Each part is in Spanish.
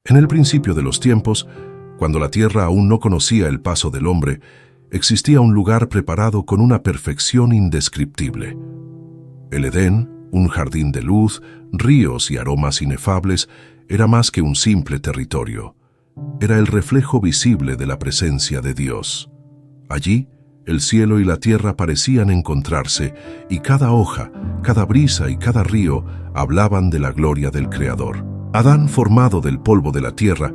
En el principio de los tiempos, cuando la tierra aún no conocía el paso del hombre, existía un lugar preparado con una perfección indescriptible. El Edén, un jardín de luz, ríos y aromas inefables, era más que un simple territorio. Era el reflejo visible de la presencia de Dios. Allí, el cielo y la tierra parecían encontrarse, y cada hoja, cada brisa y cada río hablaban de la gloria del Creador. Adán, formado del polvo de la tierra,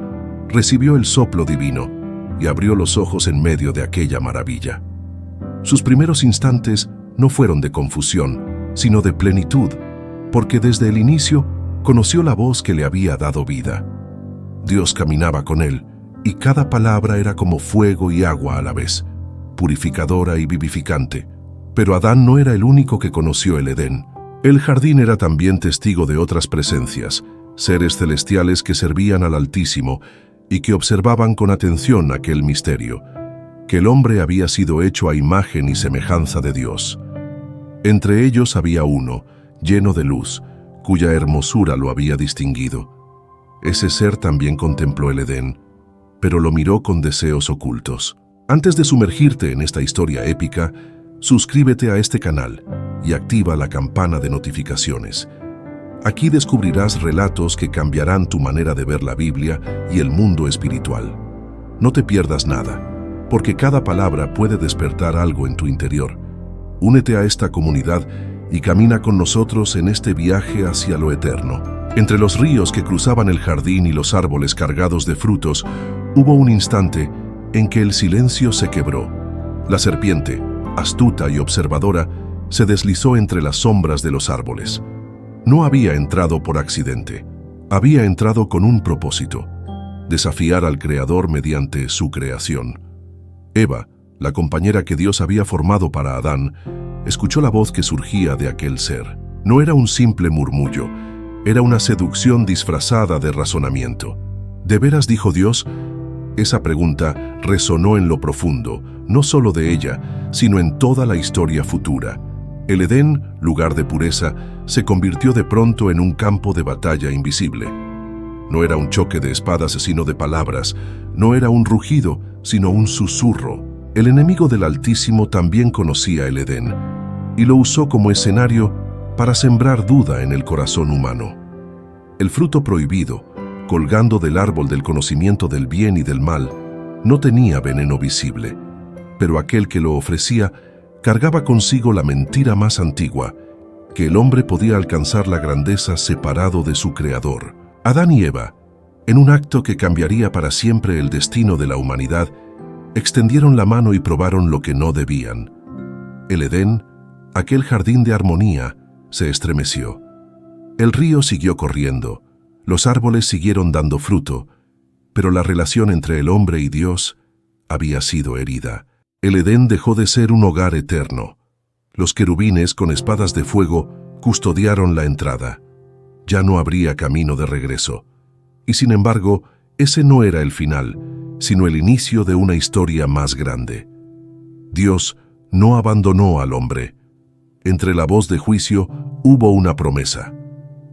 recibió el soplo divino y abrió los ojos en medio de aquella maravilla. Sus primeros instantes no fueron de confusión, sino de plenitud, porque desde el inicio conoció la voz que le había dado vida. Dios caminaba con él, y cada palabra era como fuego y agua a la vez, purificadora y vivificante. Pero Adán no era el único que conoció el Edén. El jardín era también testigo de otras presencias, seres celestiales que servían al Altísimo y que observaban con atención aquel misterio, que el hombre había sido hecho a imagen y semejanza de Dios. Entre ellos había uno, lleno de luz, cuya hermosura lo había distinguido. Ese ser también contempló el Edén, pero lo miró con deseos ocultos. Antes de sumergirte en esta historia épica, suscríbete a este canal y activa la campana de notificaciones. Aquí descubrirás relatos que cambiarán tu manera de ver la Biblia y el mundo espiritual. No te pierdas nada, porque cada palabra puede despertar algo en tu interior. Únete a esta comunidad y camina con nosotros en este viaje hacia lo eterno. Entre los ríos que cruzaban el jardín y los árboles cargados de frutos, hubo un instante en que el silencio se quebró. La serpiente, astuta y observadora, se deslizó entre las sombras de los árboles. No había entrado por accidente, había entrado con un propósito: desafiar al Creador mediante su creación. Eva, la compañera que Dios había formado para Adán, escuchó la voz que surgía de aquel ser. No era un simple murmullo, era una seducción disfrazada de razonamiento. ¿De veras dijo Dios? Esa pregunta resonó en lo profundo, no solo de ella, sino en toda la historia futura. El Edén, lugar de pureza, se convirtió de pronto en un campo de batalla invisible. No era un choque de espadas, sino de palabras. No era un rugido, sino un susurro. El enemigo del Altísimo también conocía el Edén, y lo usó como escenario para sembrar duda en el corazón humano. El fruto prohibido, colgando del árbol del conocimiento del bien y del mal, no tenía veneno visible, pero aquel que lo ofrecía cargaba consigo la mentira más antigua, que el hombre podía alcanzar la grandeza separado de su Creador. Adán y Eva, en un acto que cambiaría para siempre el destino de la humanidad, extendieron la mano y probaron lo que no debían. El Edén, aquel jardín de armonía, se estremeció. El río siguió corriendo, los árboles siguieron dando fruto, pero la relación entre el hombre y Dios había sido herida. El Edén dejó de ser un hogar eterno. Los querubines con espadas de fuego custodiaron la entrada. Ya no habría camino de regreso. Y sin embargo, ese no era el final, sino el inicio de una historia más grande. Dios no abandonó al hombre. Entre la voz de juicio hubo una promesa.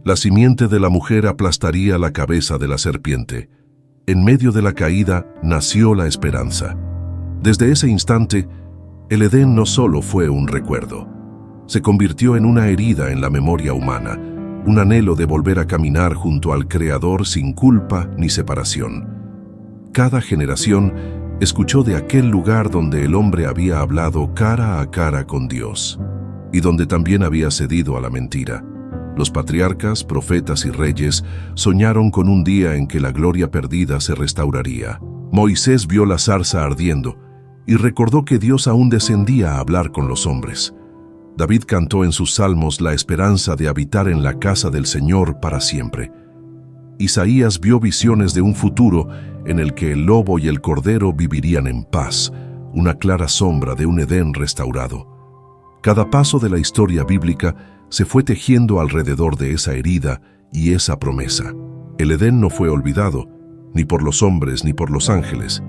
La simiente de la mujer aplastaría la cabeza de la serpiente. En medio de la caída nació la esperanza. Desde ese instante, el Edén no solo fue un recuerdo, se convirtió en una herida en la memoria humana, un anhelo de volver a caminar junto al Creador sin culpa ni separación. Cada generación escuchó de aquel lugar donde el hombre había hablado cara a cara con Dios, y donde también había cedido a la mentira. Los patriarcas, profetas y reyes soñaron con un día en que la gloria perdida se restauraría. Moisés vio la zarza ardiendo y recordó que Dios aún descendía a hablar con los hombres. David cantó en sus salmos la esperanza de habitar en la casa del Señor para siempre. Isaías vio visiones de un futuro en el que el lobo y el cordero vivirían en paz, una clara sombra de un Edén restaurado. Cada paso de la historia bíblica se fue tejiendo alrededor de esa herida y esa promesa. El Edén no fue olvidado, ni por los hombres ni por los ángeles.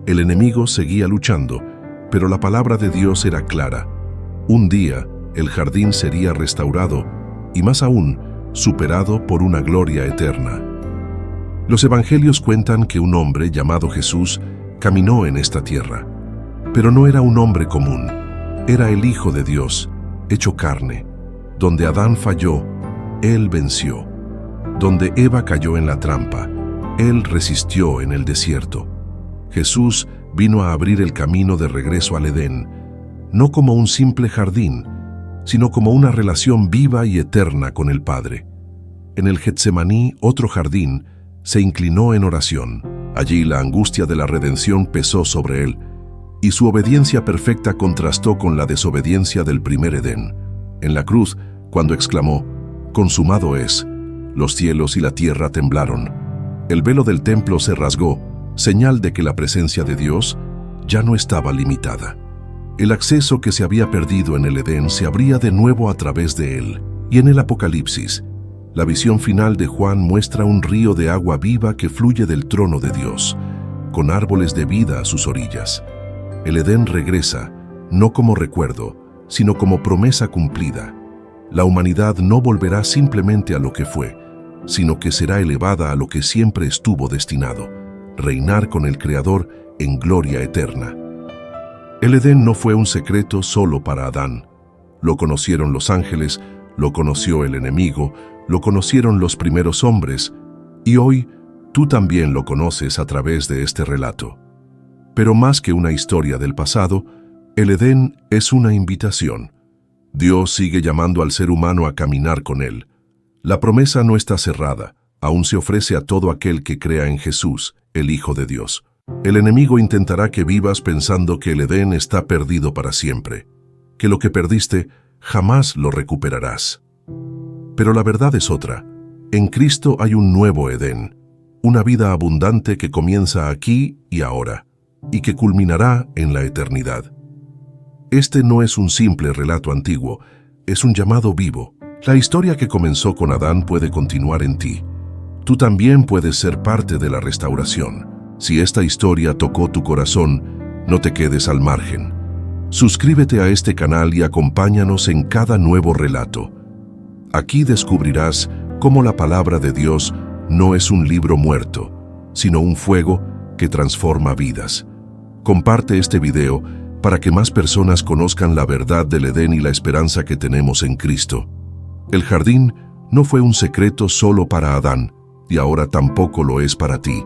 El enemigo seguía luchando, pero la palabra de Dios era clara. Un día, el jardín sería restaurado y más aún, superado por una gloria eterna. Los evangelios cuentan que un hombre llamado Jesús caminó en esta tierra, pero no era un hombre común, era el Hijo de Dios, hecho carne. Donde Adán falló, Él venció. Donde Eva cayó en la trampa, Él resistió en el desierto. Jesús vino a abrir el camino de regreso al Edén, no como un simple jardín, sino como una relación viva y eterna con el Padre. En el Getsemaní, otro jardín, se inclinó en oración. Allí la angustia de la redención pesó sobre Él, y su obediencia perfecta contrastó con la desobediencia del primer Edén. En la cruz, cuando exclamó, «Consumado es», los cielos y la tierra temblaron. El velo del templo se rasgó, señal de que la presencia de Dios ya no estaba limitada. El acceso que se había perdido en el Edén se abría de nuevo a través de él. Y en el Apocalipsis, la visión final de Juan muestra un río de agua viva que fluye del trono de Dios, con árboles de vida a sus orillas. El Edén regresa, no como recuerdo, sino como promesa cumplida. La humanidad no volverá simplemente a lo que fue, sino que será elevada a lo que siempre estuvo destinado, reinar con el Creador en gloria eterna. El Edén no fue un secreto solo para Adán. Lo conocieron los ángeles, lo conoció el enemigo, lo conocieron los primeros hombres, y hoy tú también lo conoces a través de este relato. Pero más que una historia del pasado, el Edén es una invitación. Dios sigue llamando al ser humano a caminar con Él. La promesa no está cerrada, aún se ofrece a todo aquel que crea en Jesús, el Hijo de Dios. El enemigo intentará que vivas pensando que el Edén está perdido para siempre, que lo que perdiste jamás lo recuperarás. Pero la verdad es otra. En Cristo hay un nuevo Edén, una vida abundante que comienza aquí y ahora, y que culminará en la eternidad. Este no es un simple relato antiguo, es un llamado vivo. La historia que comenzó con Adán puede continuar en ti. Tú también puedes ser parte de la restauración. Si esta historia tocó tu corazón, no te quedes al margen. Suscríbete a este canal y acompáñanos en cada nuevo relato. Aquí descubrirás cómo la palabra de Dios no es un libro muerto, sino un fuego que transforma vidas. Comparte este video para que más personas conozcan la verdad del Edén y la esperanza que tenemos en Cristo. El jardín no fue un secreto solo para Adán, y ahora tampoco lo es para ti.